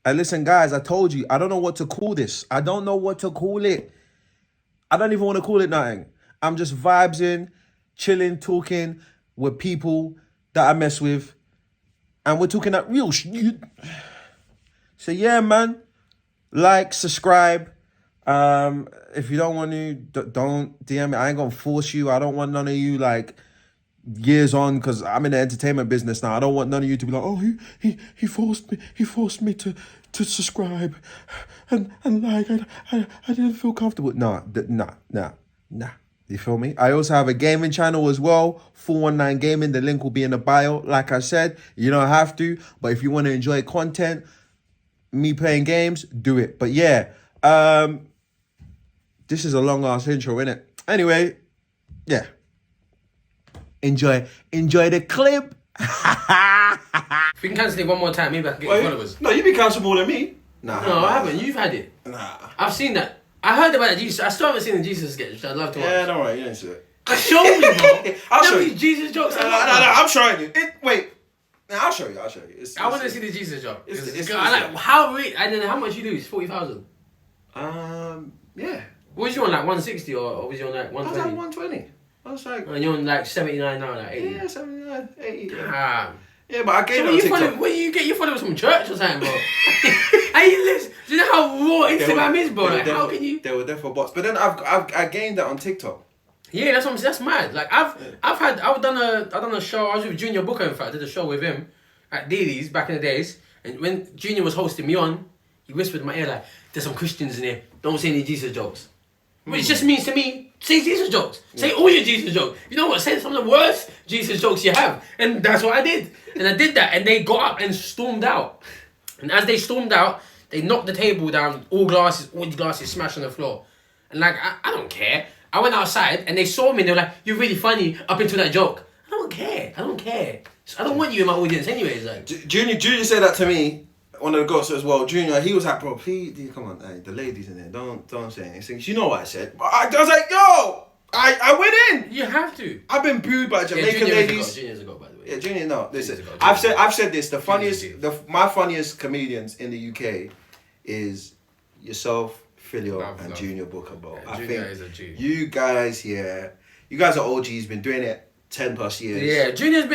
Listen, guys, I told you, I don't know what to call this. I don't know what to call it. I don't even want to call it nothing. I'm just vibes in, chilling, talking with people that I mess with. And we're talking that real shit. So yeah, man. Like, subscribe. If you don't want to, don't DM me. I ain't gonna force you. I don't want none of you like years on, because I'm in the entertainment business now. I don't want none of you to be like, oh, he forced me to subscribe and like I didn't feel comfortable. Nah. You feel me? I also have a gaming channel as well, 419 Gaming. The link will be in the bio. Like I said, you don't have to, but if you want to enjoy content, me playing games, do it. But yeah, this is a long ass intro, innit? Anyway, yeah. Enjoy the clip. If we can cancel it one more time, maybe I can get followers. No, you be cancelled more than me. No, I haven't. You've had it. Nah. I've seen that. I heard about the Jesus. I still haven't seen the Jesus sketch, which I'd love to watch. Yeah, don't worry, you didn't see it. Show me, bro. I'll show you. Jesus jokes. No, I'm showing you. Wait. No, I'll show you. I want to see the Jesus joke. It's I like how and then how much you lose? 40,000. Yeah. What was you on, like 160 or was you on like 120? I was like 120. I was like, and you're on like 79 now, like 80. yeah, 79, 80. Damn. Yeah, but I gave So it on TikTok. where you get your followers from, church or something, bro? How you live? Do you know how raw Instagram is, bro? Like, how can you? They were there for bots, but then I gained that on TikTok. Yeah, that's what I'm saying. That's mad. Like I've done a show. I was with Junior Booker. In fact, I did a show with him at Daily's back in the days. And when Junior was hosting me on, he whispered in my ear like, "There's some Christians in here. Don't say any Jesus jokes." Which just means to me, say Jesus jokes. Say all your Jesus jokes. You know what? Say some of the worst Jesus jokes you have. And that's what I did. And I did that. And they got up and stormed out. And as they stormed out, they knocked the table down. All the glasses smashed on the floor. And like, I don't care. I went outside and they saw me and they were like, "You're really funny up into that joke." I don't care. I don't want you in my audience anyways. Like, Junior said that to me. One of the girls as well, Junior, he was like, "Bro, please, come on, hey, the ladies in there, don't say anything." You know what I said? But I was like, "Yo, I went in." you have to. I've been booed by Jamaican Junior ladies. Junior's a go, by the way. Yeah, Junior, no, listen. Junior's a go. I've said this. Junior's My funniest comedians in the UK is yourself, Filio, and Junior Booker, bro. Yeah, I Junior think is a G. you guys are OGs, been doing it 10+ years. Yeah, I think Junior's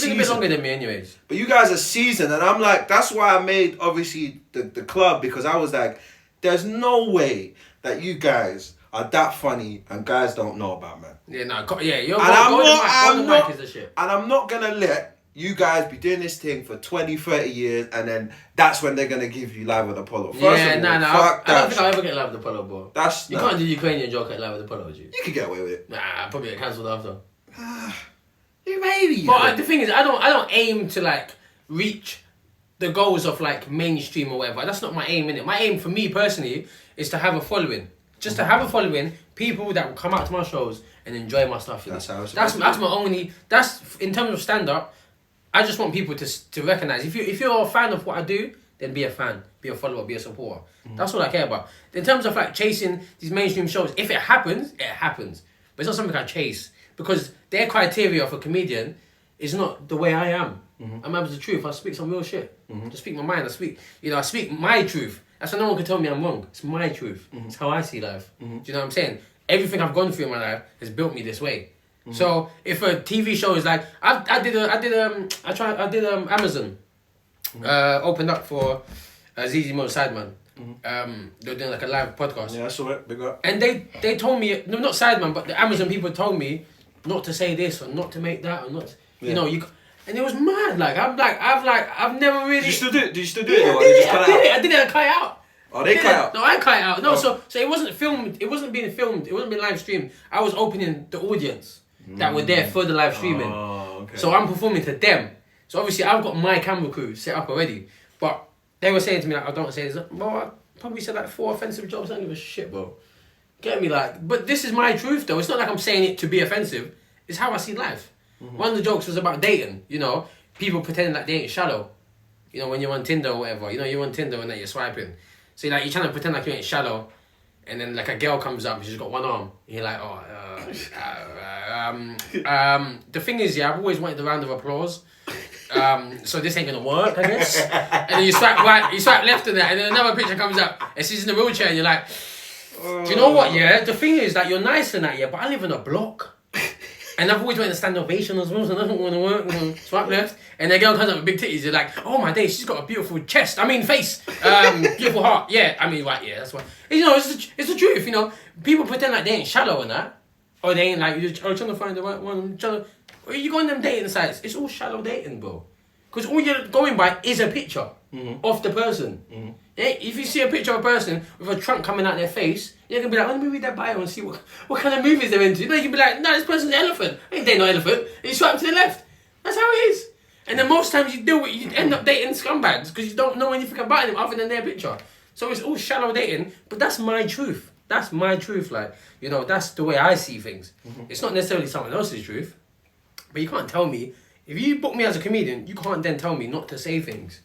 been a bit longer than me anyways. But you guys are seasoned, and I'm like, that's why I made, obviously, the club, because I was like, there's no way that you guys are that funny and guys don't know about, man. Yeah, you're I'm not, mic is the shit. and I'm not going to let you guys be doing this thing for 20, 30 years, and then that's when they're going to give you Live with Apollo. Fuck I don't think I'll ever get Live with Apollo, bro. You nah. can't do Ukrainian joke at Live with Apollo, G. You could get away with it. Nah, I'll probably get cancelled after. You maybe. But the thing is, I don't aim to like reach the goals of like mainstream or whatever. That's not my aim, innit? My aim for me personally is to have a following. Just to have a following, people that will come out to my shows and enjoy my stuff. That's how it's that's my only. That's in terms of stand up. I just want people to recognize if you're a fan of what I do, then be a fan, be a follower, be a supporter. That's all I care about. In terms of like chasing these mainstream shows, if it happens, it happens. But it's not something I chase because their criteria for comedian is not the way I am. I'm able to the truth. I speak some real shit. I speak my mind. I speak my truth. That's why no one can tell me I'm wrong. It's my truth. It's how I see life. Do you know what I'm saying? Everything I've gone through in my life has built me this way. So if a TV show is like I did Amazon opened up for ZZ Mo Sideman. They were doing like a live podcast. Yeah, I saw it. Big up. And they told me, no, not Sideman, but the Amazon people told me not to say this or not to make that or not. You know, and it was mad. Like I've never really. Did you still do it? Yeah, I did it. I cut it out. Oh, they cut out. No, I cut it out. No, so it wasn't filmed. It wasn't being filmed. It wasn't being live streamed. I was opening the audience that were there for the live streaming. Oh, okay. So I'm performing to them. So obviously I've got my camera crew set up already. But they were saying to me like, "I don't say this." Bro, I probably said like 4 offensive jokes. I don't give a shit, bro. Get me like, but this is my truth though. It's not like I'm saying it to be offensive. It's how I see life. One of the jokes was about dating. You know, people pretending like they ain't shallow. You know, when you're on Tinder or whatever. You know, you're on Tinder and that you're swiping. So like you're trying to pretend like you ain't shallow, and then like a girl comes up and she's got one arm. And you're like, the thing is, I've always wanted the round of applause. so this ain't gonna work, I guess. And then you swipe right, you swipe left on that, and then another picture comes up, and she's in a wheelchair, and you're like, do you know what? Yeah, the thing is that you're nice and that, yeah, but I live in a block. And I've always went to stand ovation as well, so nothing want to work. Swipe left, and the girl comes up with big titties. You're like, oh my days, she's got a beautiful chest. I mean, face. Beautiful heart. Yeah, I mean, right. Yeah, that's why. You know, it's the truth. You know, people pretend like they ain't shallow and that, or they ain't like you're trying to find the right one. You go on them dating sites. It's all shallow dating, bro. Because all you're going by is a picture of the person. Yeah, if you see a picture of a person with a trunk coming out their face, you're going to be like, let me read their bio and see what kind of movies they're into. You know, you can be like, no, this person's an elephant. Ain't they no elephant? And you swipe to the left. That's how it is. And then most times you do it, you end up dating scumbags because you don't know anything about them other than their picture. So it's all shallow dating, but that's my truth. That's my truth. Like, you know, that's the way I see things. It's not necessarily someone else's truth, but you can't tell me. If you book me as a comedian, you can't then tell me not to say things.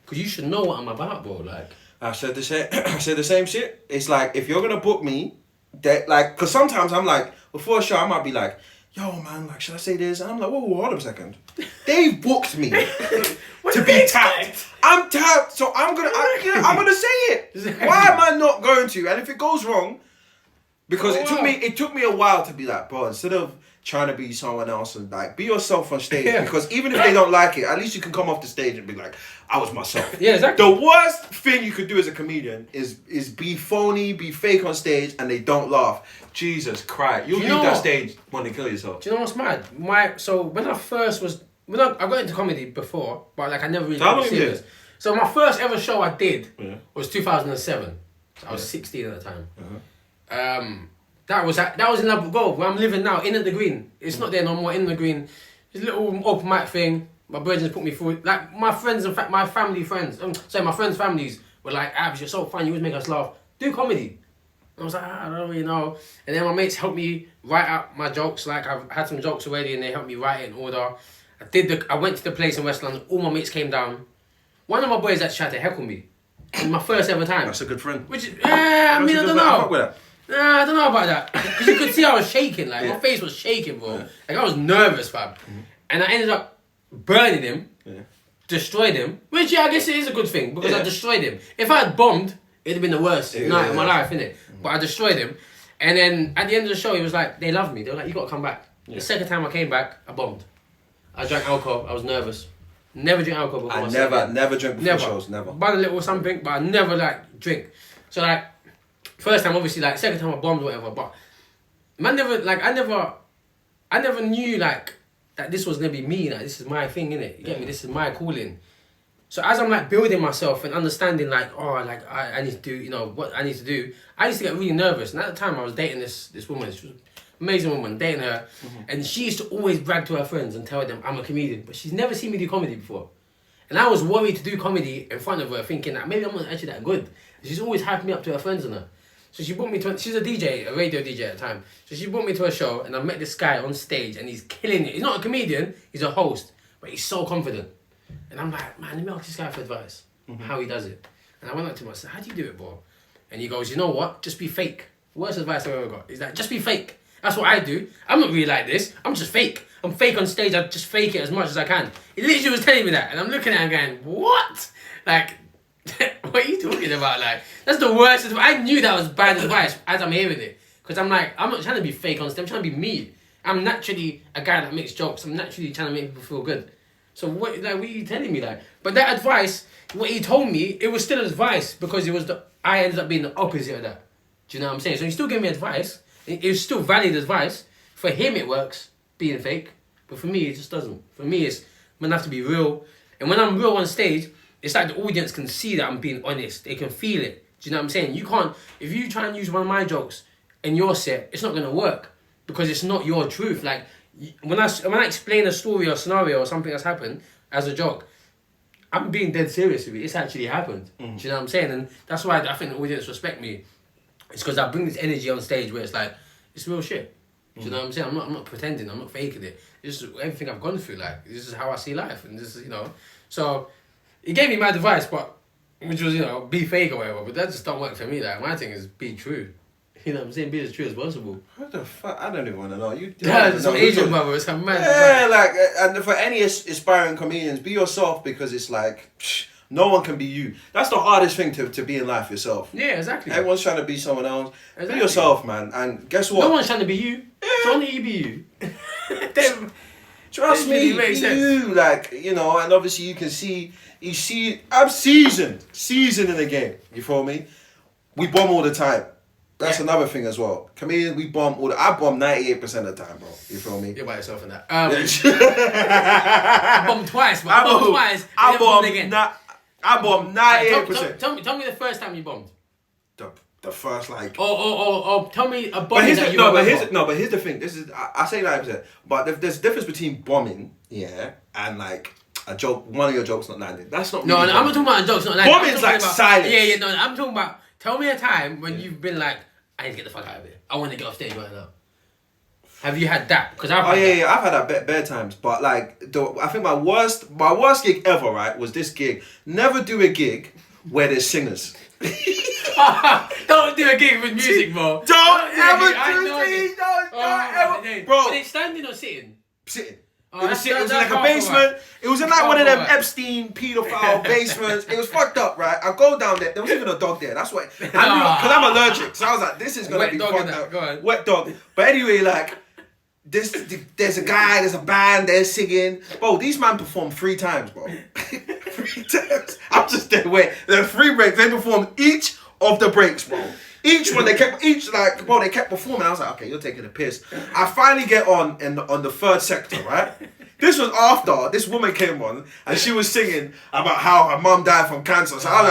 Because you should know what I'm about, bro. Like, I said the same. I said the same shit. It's like if you're gonna book me, that like, cause sometimes I'm like before a show I might be like, yo man, like should I say this? And I'm like, whoa, hold up a second. They've booked me to be tapped. I'm tapped, so I'm gonna say it. Why am I not going to? And if it goes wrong, because it took me a while to be like, bro, instead of trying to be someone else and like be yourself on stage, because even if they don't like it, at least you can come off the stage and be like, I was myself. Yeah, exactly. The worst thing you could do as a comedian is be phony, be fake on stage, and they don't laugh. Jesus Christ, you'll leave that stage when they kill yourself. Do you know what's mad? So when I first was I got into comedy before, but like I never really got serious. So my first ever show I did was 2007. So I was 16 at the time. That was in Ladbroke Grove, where I'm living now, in at the Green. It's not there no more, in the Green. It's a little open mic thing. My brothers put me through. Like, my friends, in fact, my family friends, my friends' families were like, Abs, you're so funny, you always make us laugh. Do comedy. And I was like, I don't really know. And then my mates helped me write out my jokes. Like, I've had some jokes already, and they helped me write it in order. I went to the place in West London, all my mates came down. One of my boys actually tried to heckle me. It was my first ever time. That's a good friend. Which, I don't know. Nah, I don't know about that. Because you could see I was shaking. Like, my face was shaking, bro. Yeah. Like, I was nervous, fam. And I ended up burning him, destroyed him. Which, I guess it is a good thing, because I destroyed him. If I had bombed, it'd have been the worst night of my life, innit? But I destroyed him. And then, at the end of the show, he was like, they loved me. They were like, you got to come back. The second time I came back, I bombed. I drank alcohol. I was nervous. Never drink alcohol before. Never drink before shows, never. Bought a little something, but I never, like, drink. So, like, first time, obviously, like, second time I bombed or whatever, but man I never knew, like, that this was gonna be me, like, this is my thing, innit? You get me? This is my calling. So as I'm, like, building myself and understanding, like, oh, like, I need to do, you know, what I need to do, I used to get really nervous. And at the time, I was dating this woman, she was an amazing woman, dating her, and she used to always brag to her friends and tell them I'm a comedian, but she's never seen me do comedy before. And I was worried to do comedy in front of her, thinking that maybe I'm not actually that good. She's always hyped me up to her friends and her. So she brought me to, she's a DJ, a radio DJ at the time. So she brought me to a show and I met this guy on stage and he's killing it. He's not a comedian, he's a host, but he's so confident. And I'm like, man, let me ask this guy for advice, how he does it. And I went up to him, I said, how do you do it, bro? And he goes, you know what? Just be fake. Worst advice I've ever got. He's like, just be fake. That's what I do. I'm not really like this. I'm just fake. I'm fake on stage. I just fake it as much as I can. He literally was telling me that. And I'm looking at him going, what? Like, what are you talking about? Like, that's the worst advice. I knew that was bad advice as I'm hearing it. Because I'm like, I'm not trying to be fake on stage. I'm trying to be me. I'm naturally a guy that makes jokes. I'm naturally trying to make people feel good. So what are you telling me? Like, but that advice, what he told me, it was still advice because I ended up being the opposite of that. Do you know what I'm saying? So he still gave me advice. It was still valid advice. For him, it works, being fake. But for me, it just doesn't. For me, it's, man, I have to be real. And when I'm real on stage, it's like the audience can see that I'm being honest. They can feel it. Do you know what I'm saying? You can't, if you try and use one of my jokes in your set, it's not going to work because it's not your truth. Like, when I explain a story or scenario or something that's happened as a joke, I'm being dead serious with it. It's actually happened. Do you know what I'm saying? And that's why I think the audience respect me. It's because I bring this energy on stage where it's like, it's real shit. Do you know what I'm saying? I'm not pretending. I'm not faking it. This is everything I've gone through. Like, this is how I see life. And this is, you know. So, he gave me my advice, but, which was, you know, be fake or whatever. But that just don't work for me. Like, my thing is be true. You know what I'm saying? Be as true as possible. What the fuck? I don't even want to know. You. Yeah, some Asian brother, some man. Yeah, like, and for any aspiring comedians, be yourself, because it's like, no one can be you. That's the hardest thing to be in life, yourself. Yeah, exactly. Everyone's trying to be someone else. Exactly. Be yourself, man. And guess what? No one's trying to be you. So only you be you. Trust me, really makes be sense. you. Like, you know, and obviously you see, I'm seasoned in the game. You feel me? We bomb all the time. That's another thing as well. Comedians, we bomb I bomb 98% of the time, bro. You feel me? You're by yourself in that. I bombed twice, but I bombed twice. I bombed again. I bombed 98%. Tell me the first time you bombed. The first, like. Or tell me a bomb But here's that the, you no, but remember. here's the thing. This is I say 90%, but there's a difference between bombing, yeah, and like a joke. One of your jokes not landing. That's not. No, really I'm not talking about jokes. Not like bombing's like silence. Yeah, no. I'm talking about. Tell me a time when you've been like, I need to get the fuck out of here. I want to get off stage right now. Have you had that? Because I've. Oh yeah, I've had that bare times. But like, I think my worst gig ever, right, was this gig. Never do a gig where there's singers. Don't do a gig with music, bro. Don't ever bro. Were they standing or sitting? Sitting. Oh, It was in like a basement. It was in like one of them Epstein pedophile basements. It was fucked up, right? I go down there. There was even a dog there. That's why. I knew, because I'm allergic. So I was like, this is gonna Wet be dog fucked in that. up. Go on. Wet dog. But anyway, like, there's a guy, there's a band, they're singing. Bro, these man performed 3 times, bro. 3 times. I'm just there. Wait, there are 3 breaks. They performed each of the breaks, bro. Each one, they kept performing. I was like, okay, you're taking a piss. I finally get on the 3rd sector, right? This was after this woman came on and she was singing about how her mum died from cancer. So I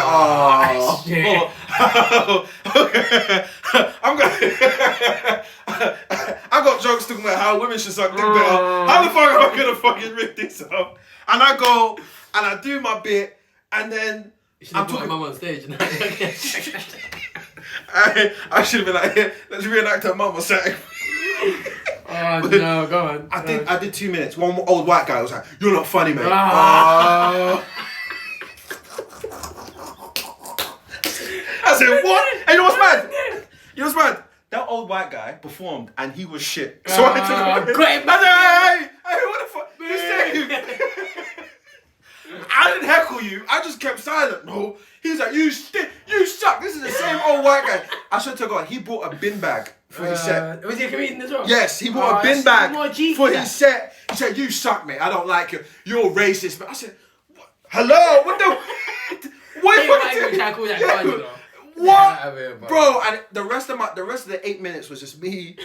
was like, I got jokes talking about how women should suck dick better. How the fuck am I gonna fucking rip this up? And I go and I do my bit, and then I'm talking mum on stage. I should have been like, here, let's reenact her mum or something. Oh no, go on. I did 2 minutes. One old white guy was like, "You're not funny, mate." Ah. I said, "What?" And you know what's mad? You know what's mad? That old white guy performed and he was shit. So I took him. Got him I back. said, hey, what the fuck? Listen. I didn't heckle you. I just kept silent, bro. He was like, you suck. This is the same old white guy. I swear to God, he brought a bin bag for his set. Was he a comedian as well? Yes, he brought a bin bag for for his set. He said, you suck, mate. I don't like you. You're racist, man. I said, what? Hello? What the? What? Bro, and the rest of the 8 minutes was just me.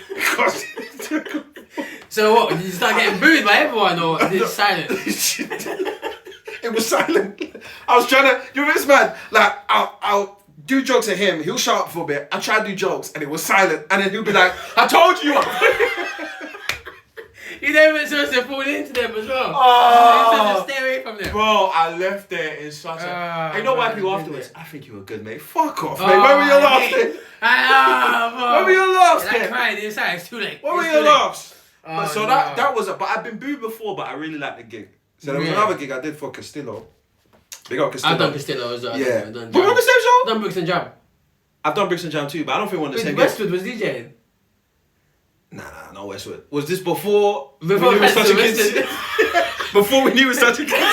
So what? Did you start getting booed by everyone, or did it silent? It was silent. I was trying to. You know what's mad? Like I'll do jokes at him. He'll shut up for a bit. I try to do jokes, and it was silent. And then he'll be like, "I told you." You never supposed to fall into them as well. Oh, You're supposed to stay away from them. Bro, I left there in such a. I know why people afterwards. I think you were good, mate. Fuck off, mate. When were your laughs then? When were your laughs then? I then? cried inside. It's too late. When were your laughs? So no. that was but I've been booed before, but I really liked the gig. So there was another gig I did for Castillo. Big up Castillo. I've done Castillo as well. Yeah. I've done We're on the same show? I've done Brooks and Jam. I've done Bricks and Jam too, but I don't think we're on the same Westwood was DJing. Nah, no Westwood. Was this before Before we knew we were such a Westwood. kid? Before we knew we were such a kid?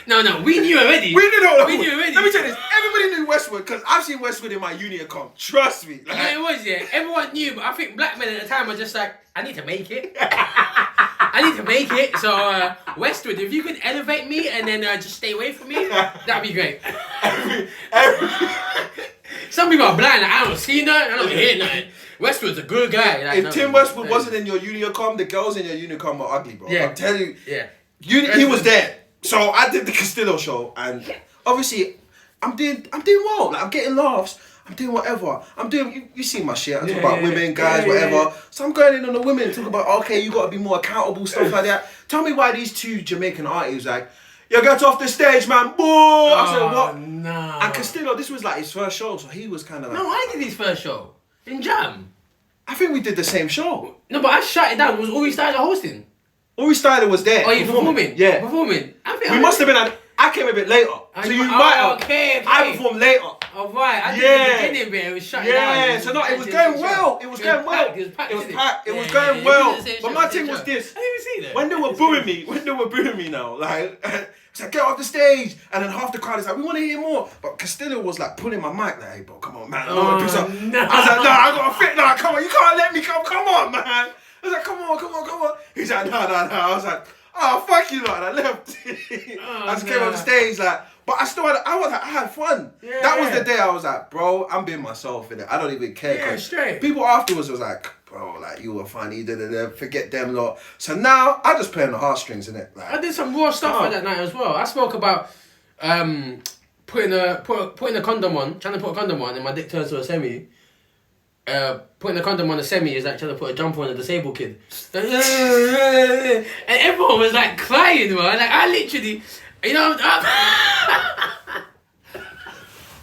No, we knew already. We knew already. Let me tell you this. Everybody knew Westwood because I've seen Westwood in my uni account. Trust me. Like, Yeah, it was, yeah. Everyone knew, but I think black men at the time were just like, I need to make it. I need to make it. So, Westwood, if you could elevate me and then just stay away from me, that'd be great. Some people are blind, like, I don't see nothing, I don't hear nothing. Westwood's a good guy. Like, if Tim Westwood wasn't in your unicom, the girls in your unicom were ugly, bro. Yeah. I'm telling you. Yeah. He was there. So I did the Castillo show, and obviously I'm doing well. Like I'm getting laughs. I'm doing whatever. I'm doing. You see my shit. I talk about women, guys, whatever. So I'm going in on the women, talk about okay, you got to be more accountable, stuff like that. Tell me why these 2 Jamaican artists like, yo, get off the stage, man. Boo! I said what? No. And Castillo, this was like his first show, so he was kind of like. No, I did his first show in Jam. I think we did the same show. No, but I shut it down. It was Uri Styler hosting. Uri Styler was there. Oh, you performing? Yeah. Performing. We must have been. I came a bit later, so you might have. Okay. I performed later. Oh right, I did Yeah. the beginning bit. It was shut down. Yeah, so no, it was going well. It was going well. It was packed. It was didn't packed. It was Yeah, going yeah, well. yeah. Same But show, my same thing was show. this. I didn't even see that. When they were booing me now, like, it's like, get off the stage. And then half the crowd is like, we want to hear more. But Castillo was like pulling my mic, like, hey, bro, come on, man. I don't wanna do something. no. I was like, no, I got to fit. No, come on, you can't let me come. Come on, man. I was like, come on. He's like, no. I was like, oh, fuck you, lot. And I left. I just came on the stage, like, but I still I had fun. Yeah, that was yeah. the day I was like, bro, I'm being myself in it. I don't even care. Yeah, 'Cause straight. People afterwards was like, bro, like, you were funny, forget them lot. So now, I just play on the heartstrings, innit? Like, I did some raw stuff like that night as well. I spoke about putting a condom on, trying to put a condom on, and my dick turns to a semi. Putting a condom on a semi is like trying to put a jumper on a disabled kid. And everyone was like crying, man. Like I literally, you know, oh,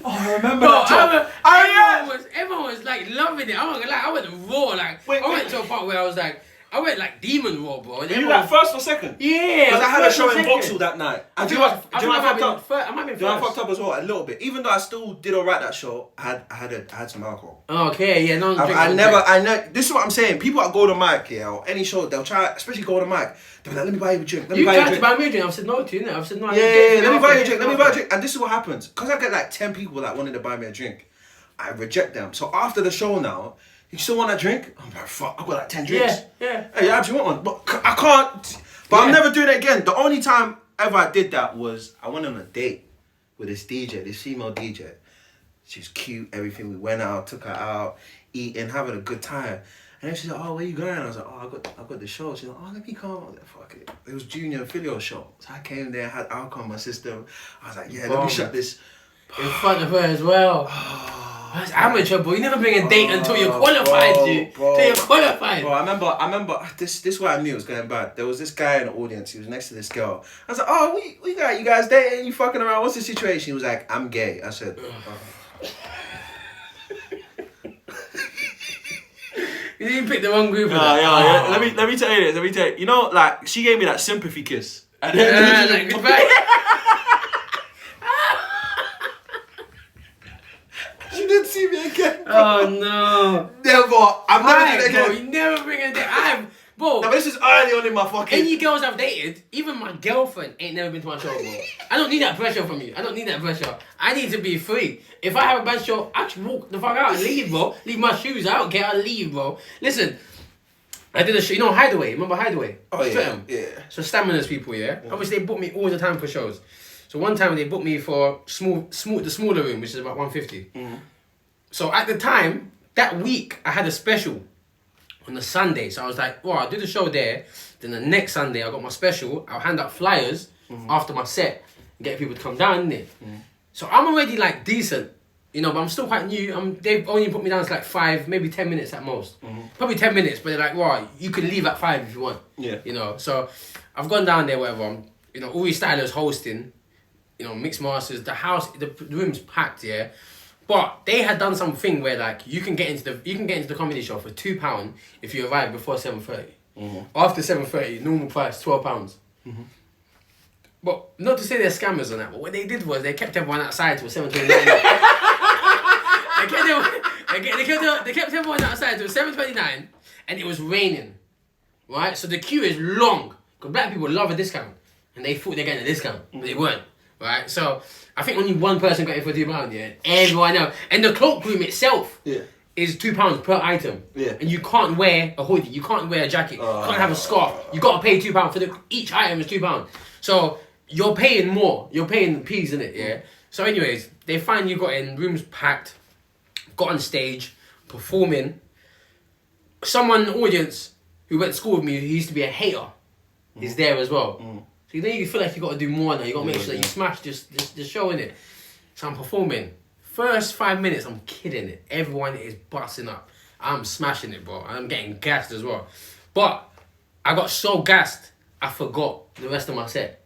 I remember bro, that time. everyone was like loving it. I went raw, like Wait, I went to a part where I went like demon raw, bro. Were you like first or second? Yeah, Because I had a first show and in second. Vauxhall that night. I And do think you know what I fucked up? I might have been Do you know I first. fucked up as well? A little bit. Even though I still did alright that show, I had some alcohol. Okay, yeah, no. I never. This is what I'm saying. People at Golden Mike, yeah, or any show, they'll try, especially Golden Mike. They'll be like, let me buy you a drink. Let me You buy you a tried to drink. buy me a drink. I've said no to you, innit? I've said no. Yeah, let me buy you a drink. Let me buy you a drink. And this is what happens. Because I get like 10 people that wanted to buy me a drink, I reject them. So after the show now, you still want that drink? I'm like, fuck, I've got like 10 drinks. Yeah. Hey, you actually want one? But I can't. But I'm Yeah. never doing it again. The only time ever I did that was I went on a date with this DJ, this female DJ. She's cute, everything. We went out, took her out, eating, having a good time. And then she's like, oh, where you going? I was like, oh, I got the show. She's like, oh, let me come. I was like, fuck it. It was Junior and Filio show. So I came there, had alcohol in my system. I was like, yeah, let Bomb. me shut this. In front of her as well. That's amateur, boy. You never bring a date until you're qualified, dude. Until you're qualified. Bro, I remember this is why I knew it was going bad. There was this guy in the audience, he was next to this girl. I was like, oh, we got you guys dating, you fucking around, what's the situation? He was like, I'm gay. I said, You didn't pick the wrong group. yeah. Let me tell you this, you know, like, she gave me that sympathy kiss. And then Like, goodbye. she didn't see me again. Oh no. Never. I'm never doing it Bro, again. you never bring a date. Bro. No, but this is early on in my fucking. Any girls I've dated, even my girlfriend ain't never been to my show, bro. I don't need that pressure from you. I don't need that pressure. I need to be free. If I have a bad show, I just walk the fuck out and leave, bro. Leave my shoes. I don't care. I leave, bro. Listen, I did a show. You know Hideaway? Remember Hideaway? Oh, yeah. Streatham? Yeah. So Stamina's people, yeah? Obviously they book me all the time for shows. So one time they booked me for the smaller room, which is about 150. So at the time, that week, I had a special on the Sunday. So I was like, well, I'll do the show there. Then the next Sunday, I got my special. I'll hand out flyers after my set and get people to come down, innit? So I'm already like decent, you know, but I'm still quite new. They've only put me down to like 5, maybe 10 minutes at most. Probably 10 minutes, but they're like, well, you can leave at 5 if you want. Yeah. You know, so I've gone down there, whatever. You know, Uri Styler's hosting, you know, mixed masters, the room's packed, yeah. But they had done something where like you can get into the comedy show for £2 if you arrive before 7:30. After 7:30, normal price £12. But not to say they're scammers on that, but what they did was they kept everyone outside till 7:29. they kept everyone outside till 7:29, and it was raining, right? So the queue is long because black people love a discount, and they thought they're getting a discount, but they weren't, right? So I think only one person got it for £2, yeah. Everyone else, and the cloakroom itself. Yeah. Is £2 per item. Yeah. And you can't wear a hoodie, you can't wear a jacket, you can't have a scarf. You gotta pay £2 for each item is £2. So you're paying more. You're paying P's in it, yeah. So anyways, they finally got in, rooms packed, got on stage, performing. Someone in the audience who went to school with me, who used to be a hater, is there as well. So you know you feel like you gotta do more now. You gotta make sure that you smash this show in it. So I'm performing. First 5 minutes, I'm kidding it. Everyone is busting up. I'm smashing it, bro. I'm getting gassed as well. But I got so gassed, I forgot the rest of my set.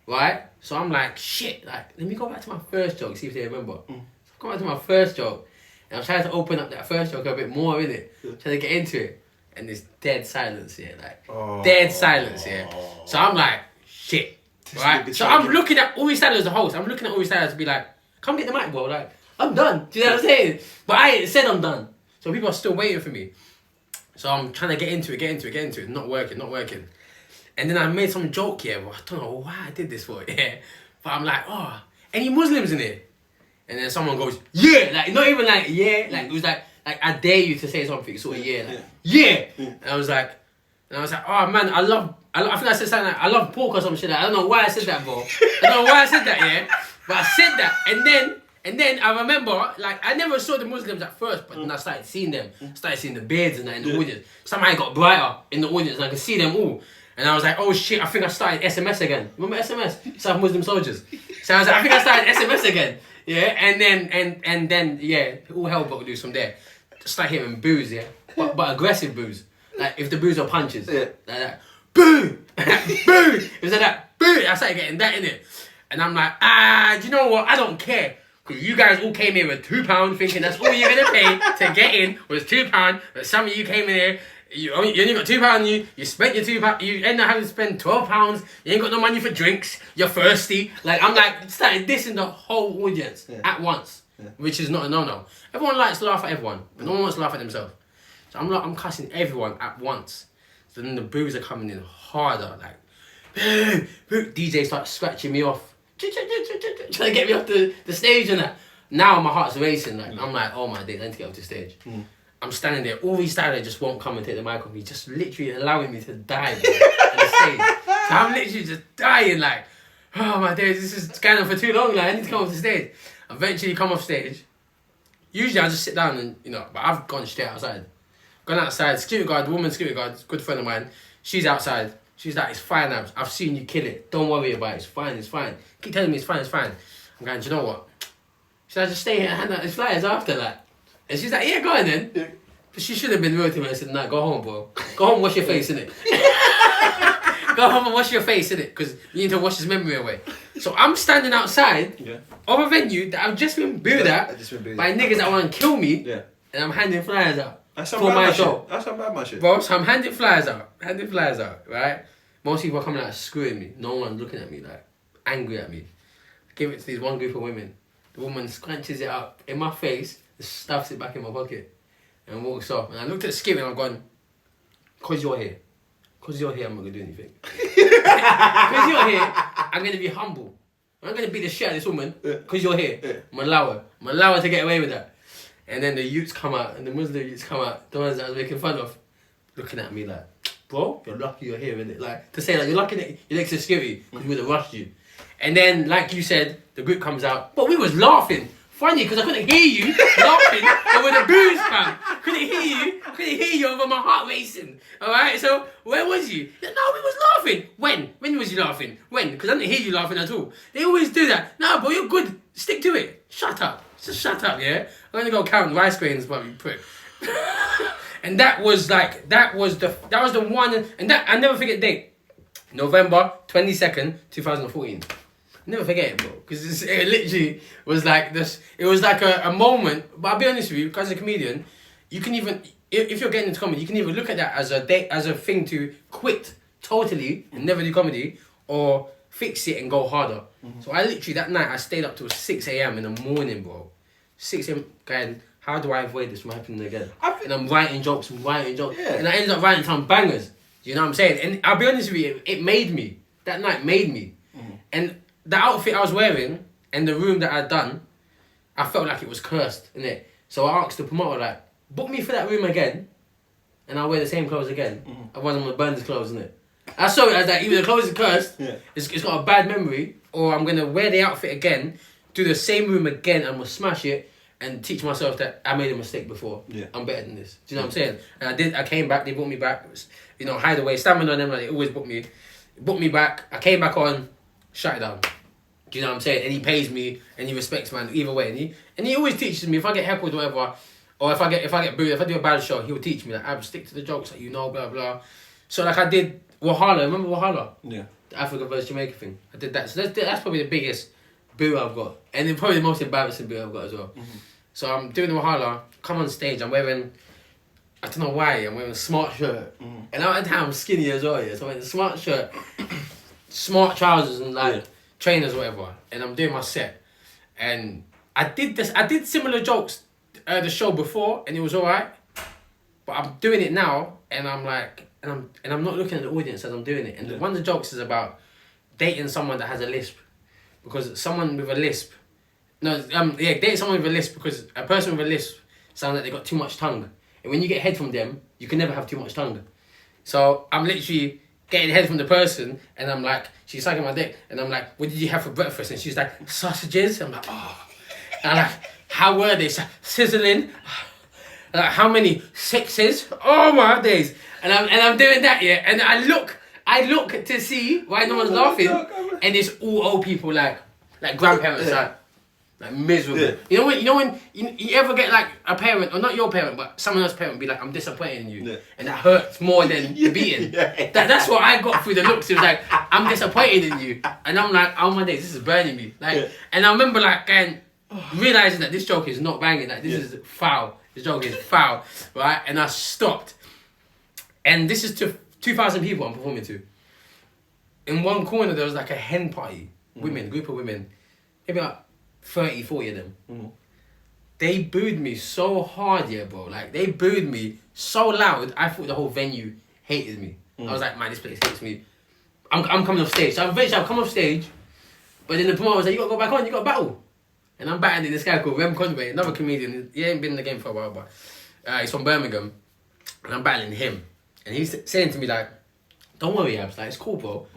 Right? So I'm like, shit, like, let me go back to my first joke, see if they remember. So I go back to my first joke, and I'm trying to open up that first joke a bit more, innit? Trying to get into it. And there's dead silence here, like, dead silence here. So I'm like, shit. Right? So I'm looking at Uri Styler as the host. I'm looking at Uri Styler to be like, come get the mic, bro. Like, I'm done. Do you know what I'm saying? But I ain't said I'm done. So people are still waiting for me. So I'm trying to get into it. Not working. And then I made some joke here, but I don't know why I did this for it. Yeah. But I'm like, oh, any Muslims in here? And then someone goes, yeah, like not even like yeah, like it was like I dare you to say something, sort of yeah. And I was like, oh man, I think I said something like I love pork or some shit. Like, I don't know why I said that, bro. I don't know why I said that, yeah. But I said that, and then I remember, like, I never saw the Muslims at first, but then I started seeing them. Started seeing the beards and that in the audience. Somehow it got brighter in the audience, and I could see them all. And I was like, oh shit, I think I started SMS again. Remember SMS? South Muslim Soldiers. So I was like, I think I started SMS again. Yeah, and then yeah, all hell broke loose from there. Start hearing boos, yeah, but aggressive boos. Like if the boos are punches, like that. Boo, boo. It was like that. Boo. I started getting that in it, and I'm like, do you know what? I don't care. Cause you guys all came here with £2 thinking that's all you're gonna pay to get in was £2. But some of you came in here. You only got £2 on you. You spent your £2. You end up having to spend £12. You ain't got no money for drinks. You're thirsty. Like I'm like started dissing the whole audience at once, which is not a no. Everyone likes to laugh at everyone, but no one wants to laugh at themselves. So I'm cussing everyone at once. So then the boos are coming in harder. Like boo, boo. DJ starts scratching me off, trying to get me off the stage and that. Now my heart's racing. Like I'm like, oh my days, I need to get off the stage. I'm standing there, all these guys just won't come and take the mic off me, just literally allowing me to die on the stage. So I'm literally just dying like, oh my days, this is going on for too long, like I need to come off the stage. Eventually come off stage. Usually I just sit down and, but I've gone straight outside. Gone outside, security guard, good friend of mine, she's outside. She's like, it's fine, I've seen you kill it, don't worry about it, it's fine. Keep telling me it's fine. I'm going, do you know what? Should I just stay here and hand out these flyers after that? And she's like, yeah, go on then. Yeah. But she should have been real to me and said, nah, go home, bro. Go home, wash your face, innit? Go home and wash your face, innit? Because you need to wash his memory away. So I'm standing outside of a venue that I've just been booed at by niggas that want to kill me. Yeah. And I'm handing flyers out for my show. That's some bad shit. Bro, so I'm handing flyers out, right? Most people are coming out screwing me. No one's looking at me, like, angry at me. I give it to this one group of women. The woman scrunches it up in my face, stuffs it back in my pocket, and walks off. And I looked at Skip and I'm going, because you're here, I'm not going to do anything. Because you're here, I'm going to be humble. I'm going to beat the shit out of this woman, because you're here. I'm going to allow her to get away with that. And then the youths come out, and the Muslim youths come out, the ones that I was making fun of, looking at me like, bro, you're lucky you're here, innit? Like, to say like, you're lucky that you're next to security, because we would have rushed you. And then, like you said, the group comes out, but we was laughing. Funny, because I couldn't hear you laughing over the booze, fam. Couldn't hear you over my heart racing. Alright, so where was you? No, we was laughing. When? When was you laughing? When? Because I didn't hear you laughing at all. They always do that. No, bro, you're good. Stick to it. Shut up. Just shut up, yeah? I'm gonna go count rice grains, but you prick. And that was the one, and that, I never forget the date. November 22nd, 2014. Never forget it, bro, because it literally was like this. It was like a moment. But I'll be honest with you, because as a comedian, you can even, if you're getting into comedy, you can either look at that as a thing to quit totally and never do comedy, or fix it and go harder. So I literally that night I stayed up till 6 a.m. in the morning, bro. 6 a.m. going, how do I avoid this from happening again? And I'm writing jokes, and I ended up writing some bangers. You know what I'm saying? And I'll be honest with you, it made me. That night made me. And the outfit I was wearing and the room that I'd done, I felt like it was cursed, innit? So I asked the promoter, like, book me for that room again, and I'll wear the same clothes again. Otherwise I'm gonna burn this clothes, innit? I saw it as like, either the clothes is cursed, it's got a bad memory, or I'm gonna wear the outfit again, do the same room again, and I'm gonna smash it, and teach myself that I made a mistake before. I'm better than this. Do you know what I'm saying? And I came back, they brought me back. It was, Hideaway, Stamina on them, like, they always book me. Booked me back, I came back on, shut it down. Do you know what I'm saying? And he pays me, and he respects man either way. And he always teaches me, if I get heckled or whatever, or if I get booed, if I do a bad show, he'll teach me, like, I'll stick to the jokes that blah, blah. So, like, I did Wahala, remember Wahala? Yeah. The Africa versus Jamaica thing. I did that. So that's probably the biggest boo I've got. And then probably the most embarrassing boo I've got as well. So I'm doing the Wahala, come on stage, I'm wearing, I don't know why, I'm wearing a smart shirt. And at the time I'm skinny as well, so I'm wearing a smart shirt, smart trousers and like trainers or whatever. And I'm doing my set. And I did similar jokes the show before, and it was alright. But I'm doing it now, and I'm like, and I'm not looking at the audience as I'm doing it. And one of the jokes is about dating someone that has a lisp, because someone with a lisp, dating someone with a lisp, because a person with a lisp sounds like they got too much tongue, and when you get head from them, you can never have too much tongue. So I'm literally getting head from the person, and I'm like, she's sucking my dick, and I'm like, what did you have for breakfast? And she's like, sausages. I'm like, oh. And I'm like, how were they? Sizzling. Like, how many? 6s? Oh my days. And I'm doing that, yeah. And I look to see why no one's laughing, and it's all old people, like grandparents, like miserable. Yeah. You know when you ever get like a parent, or not your parent, but someone else's parent, be like, I'm disappointed in you, and that hurts more than the beating. That's what I got through the looks. It was like, I'm disappointed in you, and I'm like, oh my days, this is burning me. Like, and I remember like realizing that this joke is not banging. Like, this is foul. This joke is foul, right? And I stopped. And this is to 2,000 people I'm performing to. In one corner, there was like a hen party. Group of women. Maybe like 30, 40 of them. Mm. They booed me so hard, yeah, bro. Like, they booed me so loud, I thought the whole venue hated me. I was like, man, this place hates me. I'm coming off stage. So eventually I've come off stage, but then the promoter was like, you gotta go back on, you gotta battle. And I'm battling this guy called Rem Conway, another comedian. He ain't been in the game for a while, but he's from Birmingham. And I'm battling him. And he's saying to me like, don't worry, Abs, like, it's cool, bro.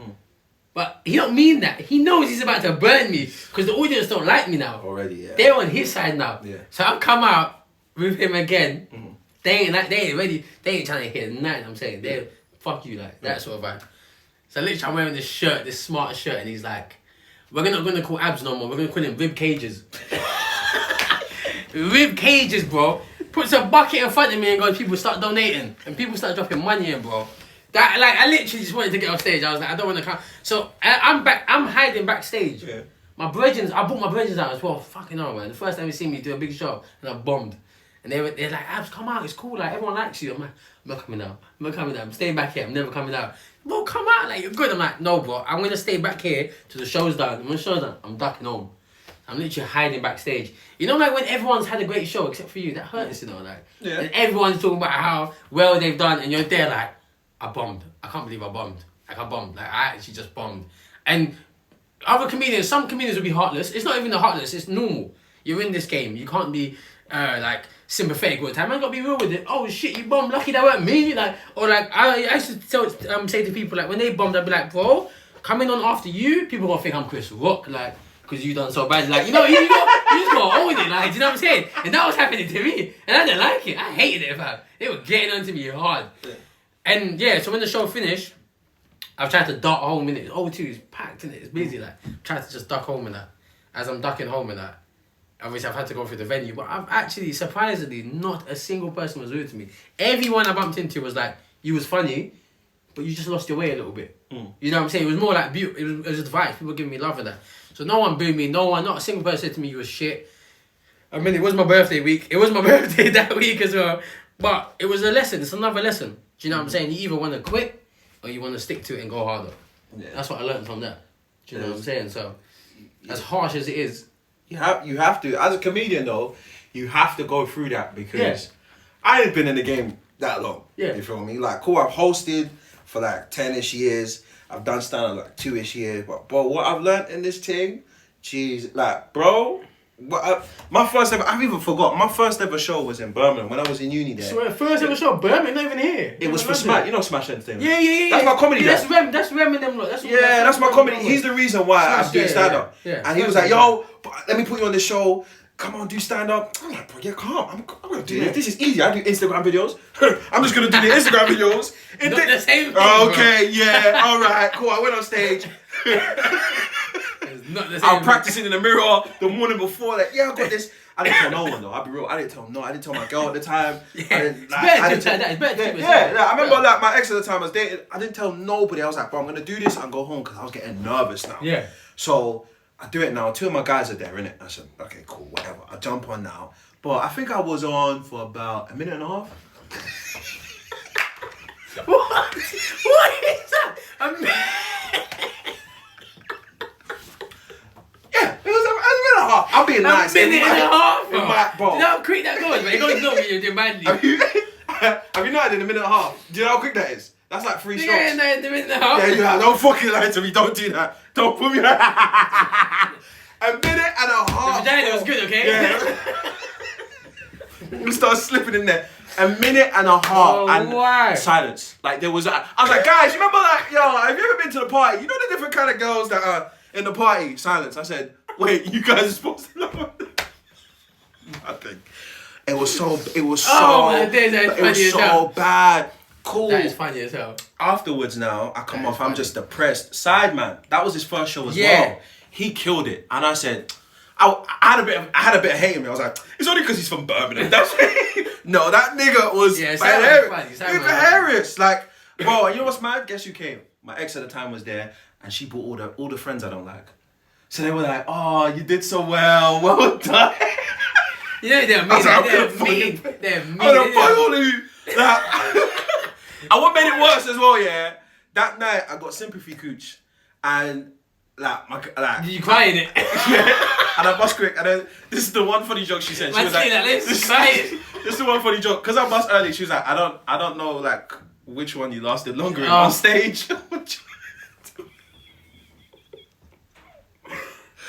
But he don't mean that. He knows he's about to burn me, because the audience don't like me now. Already, yeah. They're on his side now. Yeah. So I've come out with him again. They ain't ready. They ain't trying to hear nothing I'm saying. They're fuck you, like, that sort of vibe. So literally I'm wearing this shirt, this smart shirt, and he's like, we're not going to call Abs no more. We're going to call him Rib Cages. Rib Cages, bro. Puts a bucket in front of me and goes, people start donating. And people start dropping money in, bro. That, like, I literally just wanted to get off stage. I was like, I don't want to come. So I'm hiding backstage. Yeah. I brought my brethren out as well. Fucking hell, man. The first time they see me do a big show, and I bombed. And they're like, Abs, come out. It's cool. Like, everyone likes you. I'm like, I'm not coming out. I'm staying back here. I'm never coming out. Bro, come out. Like, you're good. I'm like, no, bro. I'm going to stay back here till the show's done. And when the show's done, I'm ducking home. I'm literally hiding backstage. You know, like, when everyone's had a great show except for you, that hurts, you know, like. Yeah. And everyone's talking about how well they've done, and you're there like, I bombed. I can't believe I bombed. Like, I bombed. Like, I actually just bombed. And other comedians, some comedians will be heartless. It's not even the heartless, it's normal. You're in this game. You can't be, like, sympathetic all the time. I gotta be real with it. Oh shit, you bombed. Lucky that weren't me. Like, or like, I used to say to people, like, when they bombed, I'd be like, bro, coming on after you, people gonna think I'm Chris Rock, like, because you done so bad. Like, you know, you just gotta own it. Like, do you know what I'm saying? And that was happening to me, and I didn't like it. I hated it, fam. They were getting onto me hard. Yeah. And yeah, so when the show finished, I've tried to duck home in it. O2 is packed in it. It's busy. Like, tried to just duck home in that. As I'm ducking home in that. Obviously, I've had to go through the venue, but I've actually, surprisingly, not a single person was rude to me. Everyone I bumped into was like, you was funny, but you just lost your way a little bit. You know what I'm saying? It was more like, it was advice. People giving me love for that. So no one booed me. Not a single person said to me, you was shit. I mean, it was my birthday week. It was my birthday that week as well. But it was a lesson. It's another lesson. Do you know what I'm saying? You either want to quit, or you want to stick to it and go harder. Yeah. That's what I learned from that. Do you know what I'm saying? So, as harsh as it is, you have to, as a comedian though, you have to go through that, because I ain't been in the game that long. Yeah. You feel me? Like, cool, I've hosted for like 10-ish years. I've done stand-up like 2-ish years. But bro, what I've learned in this thing, jeez, like, bro, my first ever, I've even forgot, my first ever show was in Birmingham when I was in uni there. So first ever show, Birmingham, not even here. It was for Smash, you know Smash Entertainment. Yeah. That's my comedy guy. That's Rem and them lot. That's my comedy. He's the reason why I'm doing stand-up. Yeah. And he was like, yo, let me put you on this show. Come on, do stand-up. I'm like, bro, yeah, calm. I'm going to do this. This is easy. I do Instagram videos. I'm just going to do the Instagram videos. Not the same thing, okay, yeah, all right, cool. I went on stage. I'm practicing in the mirror the morning before. Like, yeah, I got this. I didn't tell no one though. I'll be real. I didn't tell my girl at the time. I remember like my ex at the time I was dating. I didn't tell nobody. I was like, bro, I'm gonna do this and go home, because I was getting nervous now. Yeah. So I do it now. 2 of my guys are there, innit? I said, okay, cool, whatever. I jump on now. But I think I was on for about a minute and a half. What is that? Yeah, it was a minute and a half. being A nice. minute and a half, In bro. my, bro. Do you know how quick that goes? But it goes low when you're doing badly. Have you noticed in a minute and a half? Do you know how quick that is? That's like 3 strokes. Yeah, no, the minute and a half. Yeah, yeah, don't fucking lie to me. Don't do that. Don't put me. A minute and a The half. vagina was good, okay? Yeah. We start slipping in there. A minute and a half Oh, and why? silence. Like there was. I was like, guys, you remember like, yo, have you ever been to the party? You know the different kind of girls that are in the party. Silence. I said, wait, you guys are supposed to know. Nothing. It was so. It was so. Oh, my days, that is it was funny as so hell. bad. Cool. That is funny as hell. Afterwards now, I come That is off, I'm funny. just depressed. Sideman, that was his first show as Yeah. well. He killed it. And I said, I had a bit of hate in me. I was like, it's only because he's from Birmingham. That's no, that nigga was Yeah, Sideman was funny. hilarious. Sideman He was was hilarious. Like, bro, and you know what's mad? Guess who came? My ex at the time was there, and she brought all the friends I don't like. So they were like, oh, you did so well. Well done. You know they're I mean. was like, I'm They're gonna mean. fucking- They're mean. I'm gonna innit? fuck all of you. Like, and what made it worse as well, yeah, that night I got sympathy cooch, and like Did you cry in it? and I bust quick, and then this is the one funny joke she said. She Man, was say like, that, let's try it. this is the one funny joke, because I bust early. She was like, I don't know like which one you lasted longer in Oh. on stage.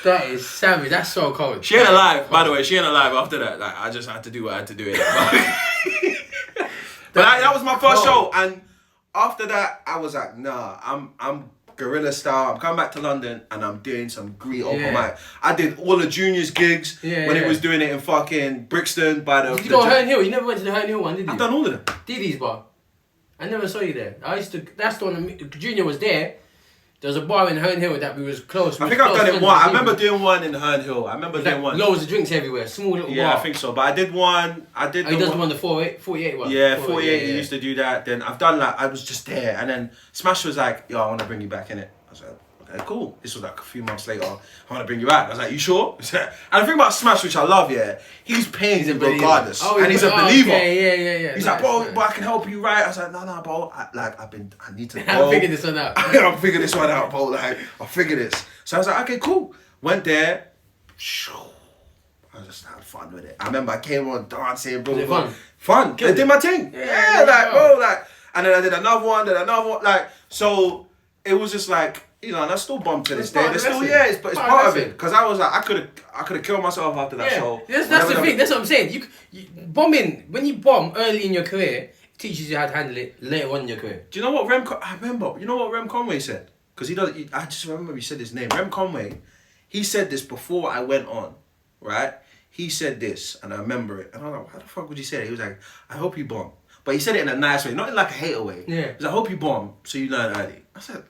That is savage. That's so cold. She ain't alive, by the way. She ain't alive after that. Like I just had to do what I had to do. But that was my first show, and after that, I was like, nah, I'm guerrilla style. I'm coming back to London, and I'm doing some great open Yeah. mic. I did all the juniors gigs Yeah, when yeah. it was doing it in fucking Brixton by the. Did you go Herne Hill? You never went to the Herne Hill one, did you? I've done all of them. Diddy's bar. I never saw you there. I used to. That's the one. Junior was there. There was a bar in Herne Hill that we was close. I think I've done it one. I remember doing one in Herne Hill. I remember doing one. Loads of drinks everywhere. Small little Yeah, bar. I think so. But I did one. I did. Oh, he the does one. the one, the 48 one. Yeah, 48. yeah. He used to do that. Then I've done like I was just there, and then Smash was like, "Yo, I want to bring you back in it." I was like, "Okay, cool." This was like a few months later. I want to bring you back. I was like, "You sure?" And the thing about Smash, which I love, yeah, he's paying He's a you believer. regardless, Oh, and he's a believer. Okay, yeah. He's Nice, like, "Bro, nice. but I can help you, right?" I was like, "No, bro. I need to I go. figured this one out. I'll figure this one out, bro. Like, I'll figure this." So I was like, "Okay, cool." Went there. I just had fun with it. I remember I came on dancing, bro. Was it fun? Fun. I did my thing. Yeah, Yeah, there like, you go. bro, like, and then I did another one, like, so it was just like, you know, and I still bump to this It's part day. of It's the still, lesson. yeah, it's part of it. lesson. Because I was like, I could have killed myself after that Yeah, show. that's Whenever the thing. That's what I'm saying. You bombing when you bomb early in your career, it teaches you how to handle it later on in your career. Do you know what I remember, you know what Rem Conway said? Because I just remember he said his name. Rem Conway, he said this before I went on, right? He said this, and I remember it. And I was like, why the fuck would you say that? He was like, I hope you bomb. But he said it in a nice way, not in like a hater way. Yeah. He was like, I hope you bomb, so you learn early. I said,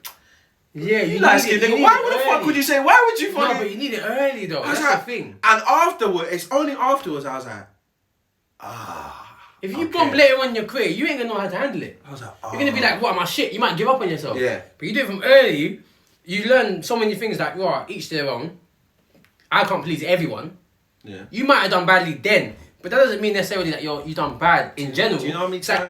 Yeah, you light skinned nigga, why the fuck would you say, why would you No, fucking... but you need it early though. I was That's like- the thing. And afterwards, it's only afterwards I was like, If you okay. bomb later on in your career, you ain't gonna know how to handle it. I was like, You're gonna be like, what am I shit? You might give up on yourself. Yeah. But you do it from early, you learn so many things like, right, each their own. I can't please everyone. yeah. You might have done badly then, but that doesn't mean necessarily that you've done bad in general. Do you know what I mean? It's like